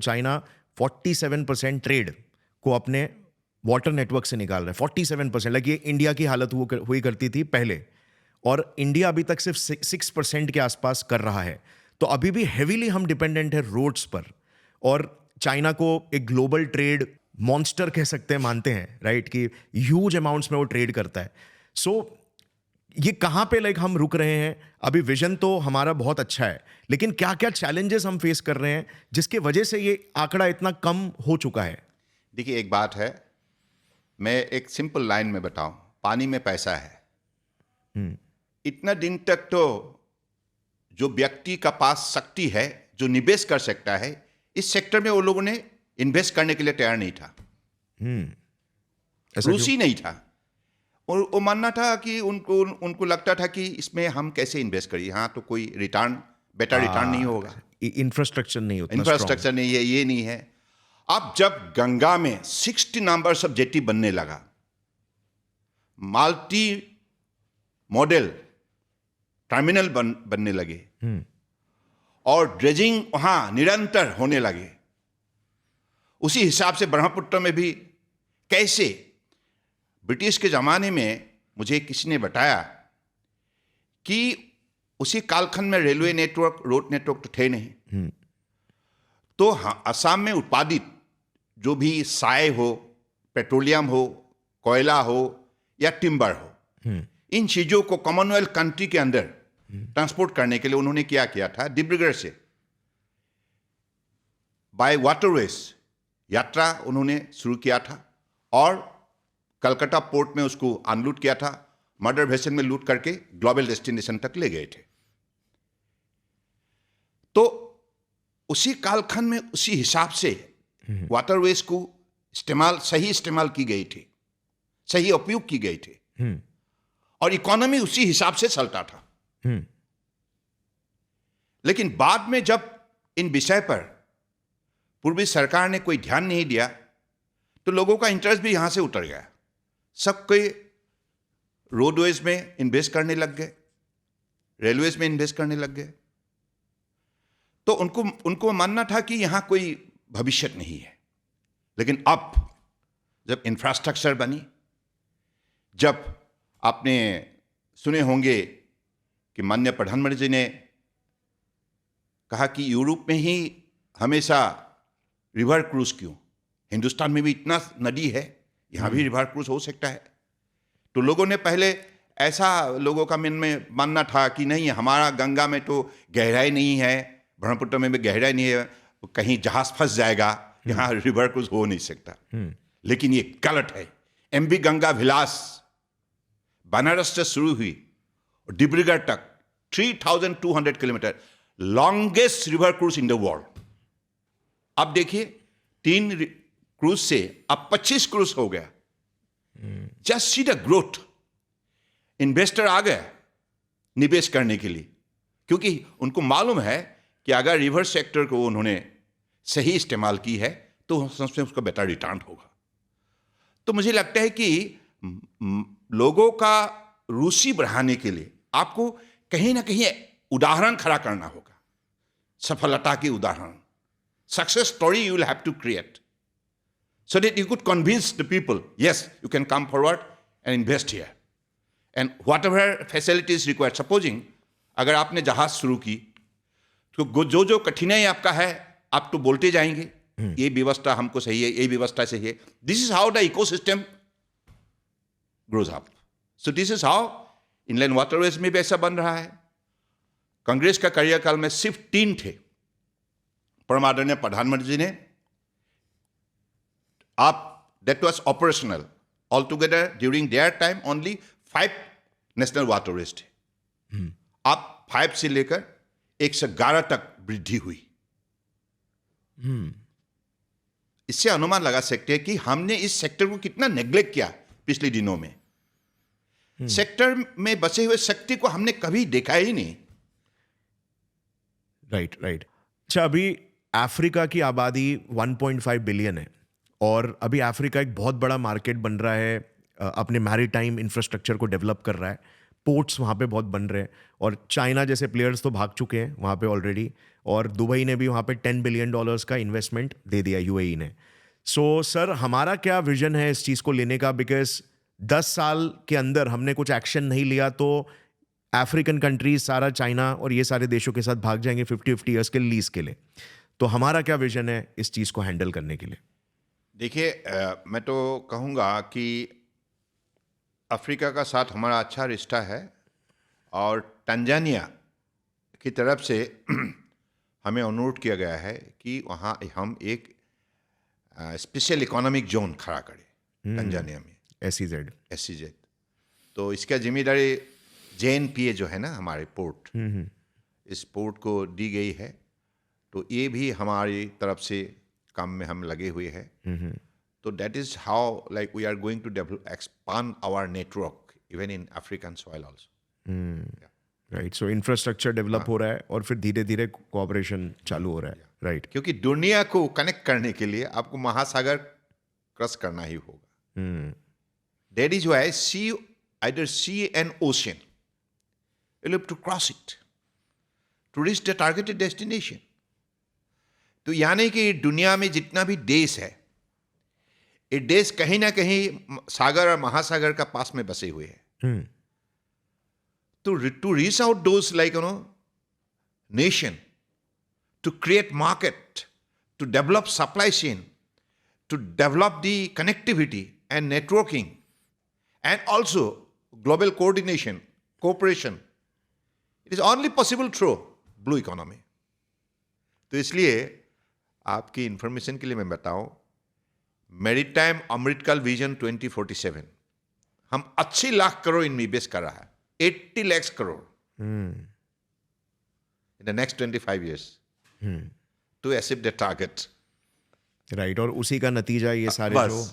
China 47% trade को अपने water network से निकाल रहा है। 47%, लाइक ये इंडिया की हालत हुई करती थी पहले, और इंडिया अभी तक सिर्फ 6% के आसपास कर रहा है। तो अभी भी हेवीली हम डिपेंडेंट है रोड्स पर, और चाइना को एक ग्लोबल ट्रेड मॉन्स्टर कह सकते हैं, मानते हैं राइट, कि ह्यूज अमाउंट्स में वो ट्रेड करता है। सो ये कहाँ पे लाइक हम रुक रहे हैं? अभी विजन तो हमारा बहुत अच्छा है, लेकिन क्या क्या चैलेंजेस हम फेस कर रहे हैं जिसके वजह से ये आंकड़ा इतना कम हो चुका है? देखिए, एक बात है, मैं एक सिंपल लाइन में बताऊं, पानी में पैसा है। इतना दिन तक तो जो व्यक्ति का पास शक्ति है, जो निवेश कर सकता है, इस सेक्टर में वो लोगों ने इन्वेस्ट करने के लिए तैयार नहीं था। रुचि नहीं था, और वो मानना था कि उनको लगता था कि इसमें हम कैसे इन्वेस्ट करिए, यहाँ तो कोई बेटा रिटर्न नहीं होगा, इंफ्रास्ट्रक्चर नहीं होता, इंफ्रास्ट्रक्चर नहीं है, ये नहीं है। अब जब गंगा में 60 नंबर्स ऑफ जेटी बनने लगा, मल्टी मॉडल टर्मिनल बनने लगे, और ड्रेजिंग वहां निरंतर होने लगे, उसी हिसाब से ब्रह्मपुत्र में भी कैसे, ब्रिटिश के ज़माने में मुझे किसी ने बताया कि उसी कालखंड में रेलवे नेटवर्क, रोड नेटवर्क तो थे नहीं। तो हाँ, असम में उत्पादित जो भी साय हो, पेट्रोलियम हो, कोयला हो या टिम्बर हो, इन चीज़ों को कॉमनवेल्थ कंट्री के अंदर ट्रांसपोर्ट करने के लिए उन्होंने क्या किया था, डिब्रूगढ़ से बाय वाटरवेज यात्रा उन्होंने शुरू किया था, और कलकत्ता पोर्ट में उसको अनलूट किया था, मर्डर वेसल में लूट करके ग्लोबल डेस्टिनेशन तक ले गए थे। तो उसी कालखंड में उसी हिसाब से वाटरवेज को सही इस्तेमाल की गई थी, सही उपयोग की गई थी, और इकोनॉमी उसी हिसाब से चलता था। लेकिन बाद में जब इन विषय पर पूर्वी सरकार ने कोई ध्यान नहीं दिया, तो लोगों का इंटरेस्ट भी यहां से उतर गया। सब कोई रोडवेज में इन्वेस्ट करने लग गए, रेलवेज में इन्वेस्ट करने लग गए। तो उनको मानना था कि यहां कोई भविष्य नहीं है। लेकिन अब जब इंफ्रास्ट्रक्चर बनी, जब आपने सुने होंगे कि माननीय प्रधानमंत्री जी ने कहा कि यूरोप में ही हमेशा रिवर क्रूज क्यों, हिंदुस्तान में भी इतना नदी है, यहां भी रिवर क्रूज हो सकता है। तो लोगों ने पहले ऐसा, लोगों का मन में मानना था कि नहीं, हमारा गंगा में तो गहराई नहीं है, ब्रह्मपुत्र में भी गहराई नहीं है, कहीं जहाज फंस जाएगा, यहां रिवर क्रूज हो नहीं सकता। लेकिन ये गलत है। एमवी गंगा विलास बनारस से शुरू हुई और डिब्रूगढ़ तक 3200 kilometre, longest river cruise in the world. अब देखिए, 3 क्रूज से अब 25 क्रूज हो गया। Just see the growth. Investor आ गए निवेश करने के लिए, क्योंकि उनको मालूम है कि अगर रिवर सेक्टर को उन्होंने सही इस्तेमाल की है तो उसका बेटर रिटर्न होगा। तो मुझे लगता है कि लोगों का रुचि बढ़ाने के लिए आपको कहीं ना कहीं उदाहरण खड़ा करना होगा, सफलता की उदाहरण, success story you will have to create, so that you could convince the people, yes, you can come forward and invest here, and whatever facilities required. Supposing अगर आपने जहाज शुरू की, तो जो कठिनाई आपका है, आप तो बोलते जाएंगे, ये व्यवस्था हमको सही है, ये व्यवस्था सही है। This is how the ecosystem grows up. So this is how inland waterways में भी ऐसा बन रहा है। कांग्रेस का कार्यकाल में सिर्फ 3 थे। परम आदरणीय प्रधानमंत्री जी ने, आप that was operational. Altogether during their time only 5 national waterways थे। अब 5 से लेकर 111 तक वृद्धि हुई। इससे अनुमान लगा सकते हैं कि हमने इस सेक्टर को कितना नेग्लेक्ट किया पिछले दिनों में। सेक्टर में बचे हुए शक्ति को हमने कभी देखा ही नहीं। राइट। अच्छा, अभी अफ्रीका की आबादी 1.5 बिलियन है, और अभी अफ्रीका एक बहुत बड़ा मार्केट बन रहा है, अपने मैरीटाइम इंफ्रास्ट्रक्चर को डेवलप कर रहा है। पोर्ट्स वहाँ पे बहुत बन रहे हैं, और चाइना जैसे प्लेयर्स तो भाग चुके हैं वहाँ पे ऑलरेडी, और दुबई ने भी वहाँ पे $10 बिलियन का इन्वेस्टमेंट दे दिया यूएई ने. सो सर, हमारा क्या विजन है इस चीज़ को लेने का? बिकॉज 10 साल के अंदर हमने कुछ एक्शन नहीं लिया तो अफ्रीकन कंट्रीज सारा चाइना और ये सारे देशों के साथ भाग जाएंगे 50-50 ईयर्स के लीज के लिए. तो हमारा क्या विजन है इस चीज़ को हैंडल करने के लिए? देखिए, मैं तो कहूँगा कि अफ्रीका का साथ हमारा अच्छा रिश्ता है, और तंजानिया की तरफ से हमें अनुरोध किया गया है कि वहाँ हम एक स्पेशल इकोनॉमिक जोन खड़ा करें तंजानिया में, SEZ. तो इसका जिम्मेदारी JNPA जो है ना, हमारे पोर्ट, इस पोर्ट को दी गई है. तो ये भी हमारी तरफ से काम में हम लगे हुए हैं. तो that is how like we are going to develop expand our network even in African soil also. Right. So infrastructure develop हो रहा है और फिर धीरे धीरे कोऑपरेशन चालू हो रहा है. राइट. क्योंकि दुनिया को कनेक्ट करने के लिए आपको महासागर क्रॉस करना ही होगा. That is why either sea and ocean, you'll have to cross it to reach the targeted destination. तो यानी कि दुनिया में जितना भी देश है, ये देश कहीं ना कहीं सागर और महासागर का पास में बसे हुए हैं. तो to reach out those, like, nation, to create market, to develop supply chain, to develop the connectivity and networking, and also global coordination, cooperation, it is only possible through blue economy. तो इसलिए आपकी information के लिए मैं बताऊं, maritime अमृतकाल vision 2047 हम 80 lakh crore invest कर रहा है, 80 lakh crore in the next 25 years to achieve the target. Right. और उसी का नतीजा ये सारे जो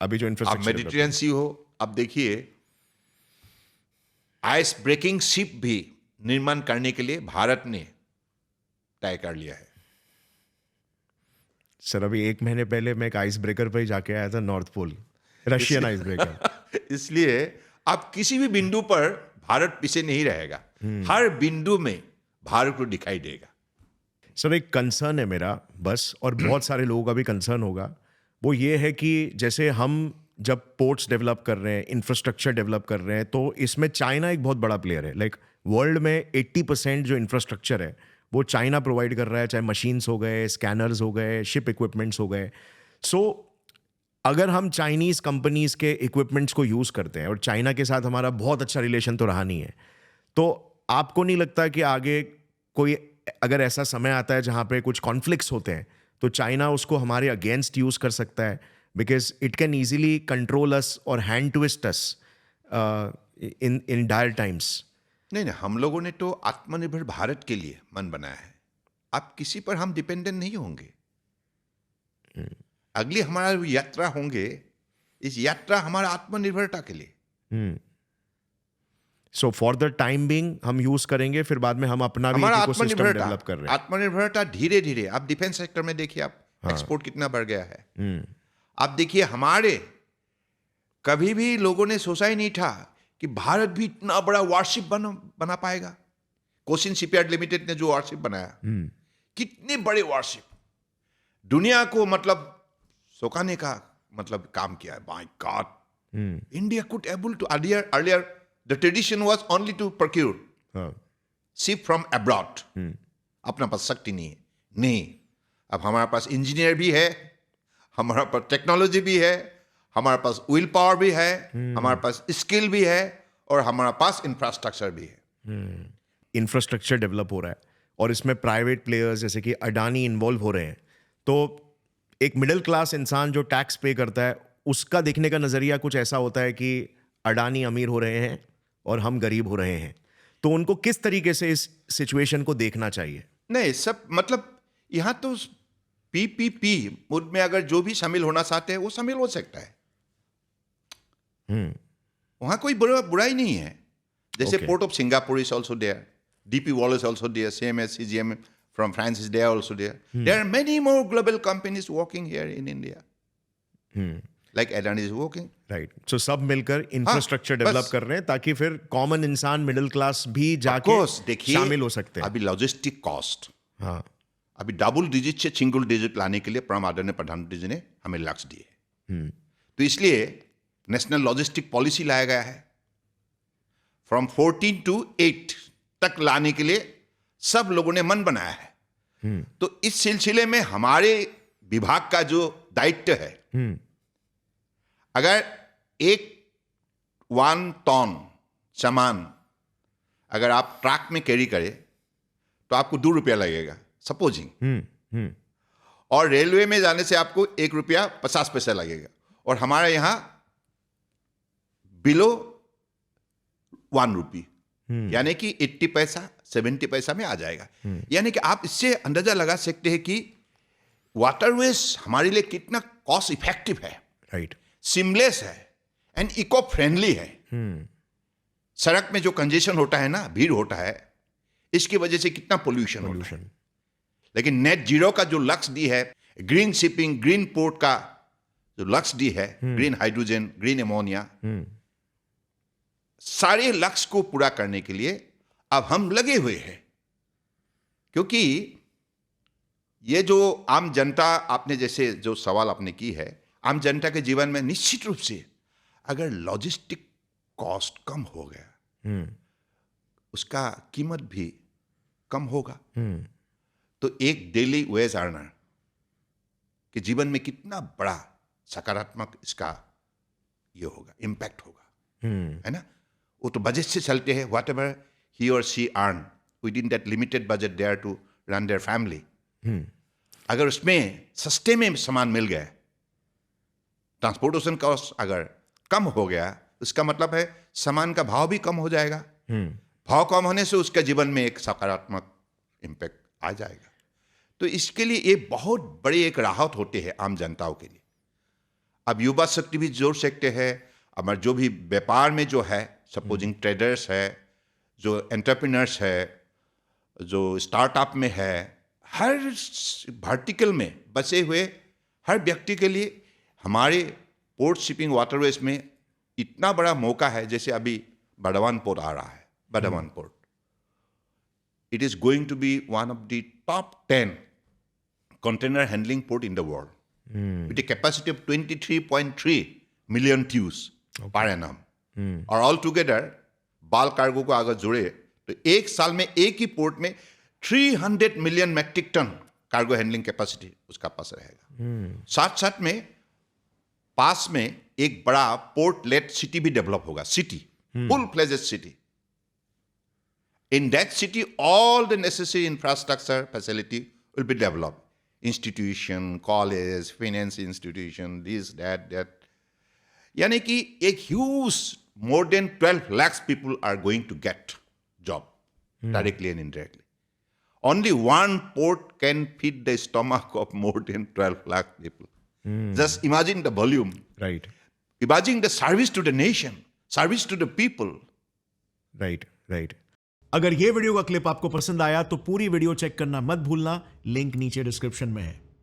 अभी जो इंफ्रास्ट्रक्चर, मेडिटेरियन सी हो, अब देखिए आइस ब्रेकिंग शिप भी निर्माण करने के लिए भारत ने तय कर लिया है. सर, अभी 1 महीने पहले मैं एक आइस ब्रेकर पर ही जाके आया था, north pole, Russian icebreaker. इसलिए अब किसी भी बिंदु पर भारत पीछे नहीं रहेगा. हर बिंदु में भारत को दिखाई देगा. सर, एक कंसर्न है मेरा बस, और बहुत सारे लोगों का भी कंसर्न होगा. वो ये है कि जैसे हम जब पोर्ट्स डेवलप कर रहे हैं, इंफ्रास्ट्रक्चर डेवलप कर रहे हैं, तो इसमें चाइना एक बहुत बड़ा प्लेयर है. लाइक वर्ल्ड में 80% जो इंफ्रास्ट्रक्चर है वो चाइना प्रोवाइड कर रहा है, चाहे मशीन्स हो गए, स्कैनर्स हो गए, शिप इक्विपमेंट्स हो गए. सो अगर हम चाइनीज़ कंपनीज के इक्विपमेंट्स को यूज़ करते हैं, और चाइना के साथ हमारा बहुत अच्छा रिलेशन तो रहा नहीं है, तो आपको नहीं लगता कि आगे कोई अगर ऐसा समय आता है जहाँ पे कुछ कॉन्फ्लिक्ट्स होते हैं, तो चाइना उसको हमारे अगेंस्ट यूज़ कर सकता है? Because it can easily control us और hand twist us in dire times. नहीं, हम लोगों ने तो आत्मनिर्भर भारत के लिए मन बनाया है. अब किसी पर हम डिपेंडेंट नहीं होंगे. अगली हमारा यात्रा होंगे, इस यात्रा हमारा आत्मनिर्भरता के लिए. So for the time being हम यूज करेंगे, फिर बाद में हम अपना भी इकोसिस्टम डेवलप कर रहे हैं. आत्मनिर्भरता धीरे धीरे, आप डिफेंस सेक्टर में देखिए, आप एक्सपोर्ट कितना बढ़ गया है. आप देखिए, हमारे कभी भी लोगों ने सोचा ही नहीं था कि भारत भी इतना बड़ा वारशिप बना पाएगा. कोचिन शिपयार्ड लिमिटेड ने जो वारशिप बनाया, कितने बड़े वारशिप, दुनिया को मतलब सोकाने का मतलब काम किया है. My god, India could able to earlier the tradition was only to procure ship from abroad. अपना पास शक्ति नहीं. अब हमारे पास इंजीनियर भी है, हमारे पास टेक्नोलॉजी भी है, हमारे पास विल पावर भी है, हमारे पास स्किल भी है, और हमारे पास इंफ्रास्ट्रक्चर भी है. इंफ्रास्ट्रक्चर डेवलप हो रहा है, और इसमें प्राइवेट प्लेयर्स जैसे कि अडानी इन्वॉल्व हो रहे हैं. तो एक मिडिल क्लास इंसान जो टैक्स पे करता है, उसका देखने का नजरिया कुछ ऐसा होता है कि अडानी अमीर हो रहे हैं और हम गरीब हो रहे हैं. तो उनको किस तरीके से इस सिचुएशन को देखना चाहिए? नहीं, सब मतलब यहां तो PPP मुद्दे में अगर जो भी शामिल होना चाहते हैं वो शामिल हो सकता है. वहां कोई बुराई नहीं है. जैसे port of Singapore is also there, DP World is also there, same as CGM from France is there also there. There are many more global companies working here in India. like Adani is working. Right so सब मिलकर infrastructure बस। Develop कर रहे हैं ताकि फिर common इंसान middle class भी Of जाके course, देखिए शामिल हो सकते हैं. अभी लॉजिस्टिक कॉस्ट हाँ अभी डबल डिजिट से सिंगल डिजिट लाने के लिए परम आदरणीय प्रधानमंत्री जी ने हमें लक्ष्य दिए. तो इसलिए नेशनल लॉजिस्टिक पॉलिसी लाया गया है. फ्रॉम 14 to 8 तक लाने के लिए सब लोगों ने मन बनाया है. तो इस सिलसिले में हमारे विभाग का जो दायित्व है, अगर 1 टन सामान अगर आप ट्रक में कैरी करें तो आपको 2 रुपया लगेगा सपोजिंग, और रेलवे में जाने से आपको 1 रुपया 50 पैसा लगेगा, और हमारे यहां बिलो 1 रुपी, यानी कि 80 पैसा 70 पैसा में आ जाएगा. यानी कि आप इससे अंदाजा लगा सकते हैं कि वाटरवेज हमारे लिए कितना कॉस्ट इफेक्टिव है, राइट सिमलेस है एंड इको फ्रेंडली है. सड़क में जो कंजेशन होता है ना, भीड़ होता है, इसकी वजह से कितना पोल्यूशन होता है. लेकिन नेट जीरो का जो लक्ष्य दी है, ग्रीन शिपिंग, ग्रीन पोर्ट का जो लक्ष्य दी है, ग्रीन हाइड्रोजन, ग्रीन एमोनिया, सारे लक्ष्य को पूरा करने के लिए अब हम लगे हुए हैं. क्योंकि ये जो आम जनता, आपने जैसे जो सवाल आपने की है, आम जनता के जीवन में निश्चित रूप से अगर लॉजिस्टिक कॉस्ट कम हो गया, उसका कीमत भी कम होगा, तो एक डेली वेज अर्नर के जीवन में कितना बड़ा सकारात्मक इसका ये होगा, इम्पैक्ट होगा, है ना. वो तो बजट से चलते हैं, व्हाट एवर ही और she earn within that limited budget they are to run their family. अगर उसमें सस्ते में सामान मिल गया, ट्रांसपोर्टेशन कॉस्ट अगर कम हो गया, उसका मतलब है सामान का भाव भी कम हो जाएगा. भाव कम होने से उसके जीवन में एक सकारात्मक इम्पैक्ट आ जाएगा. तो इसके लिए ये बहुत बड़ी एक राहत होती है आम जनताओं के लिए. अब युवा शक्ति भी जोड़ सकते हैं. हमारे जो भी व्यापार में जो है, सपोजिंग ट्रेडर्स है, जो एंटरप्रेन्योर्स है, जो स्टार्टअप में है, हर वर्टिकल में बसे हुए हर व्यक्ति के लिए हमारे पोर्ट शिपिंग वाटरवेज में इतना बड़ा मौका है. जैसे अभी बड़वान पोर्ट आ रहा है, बड़वान port, it is going to be one of the top 10 container handling port in the world, with a capacity of 23.3 million TEUs per annum. और ऑल टुगेदर बाल कार्गो को अगर जुड़े तो एक साल में एक ही पोर्ट में 300 million metric tonne cargo handling capacity उसका पास रहेगा. साथ साथ में पास में एक बड़ा पोर्ट लेट सिटी भी डेवलप होगा, city, full fledged city. In that city, all the necessary infrastructure facility will be developed. Institution, college, finance institution, this, that. यानी कि एक huge, more than 12 lakhs people are going to get job, directly and indirectly. Only one port can feed the stomach of more than 12 lakh people. Just imagine the volume. Right Imagine the service to the nation, service to the people. Right. अगर ये video का clip आपको पसंद आया तो पूरी video check करना मत भूलना. लिंक नीचे डिस्क्रिप्शन में है.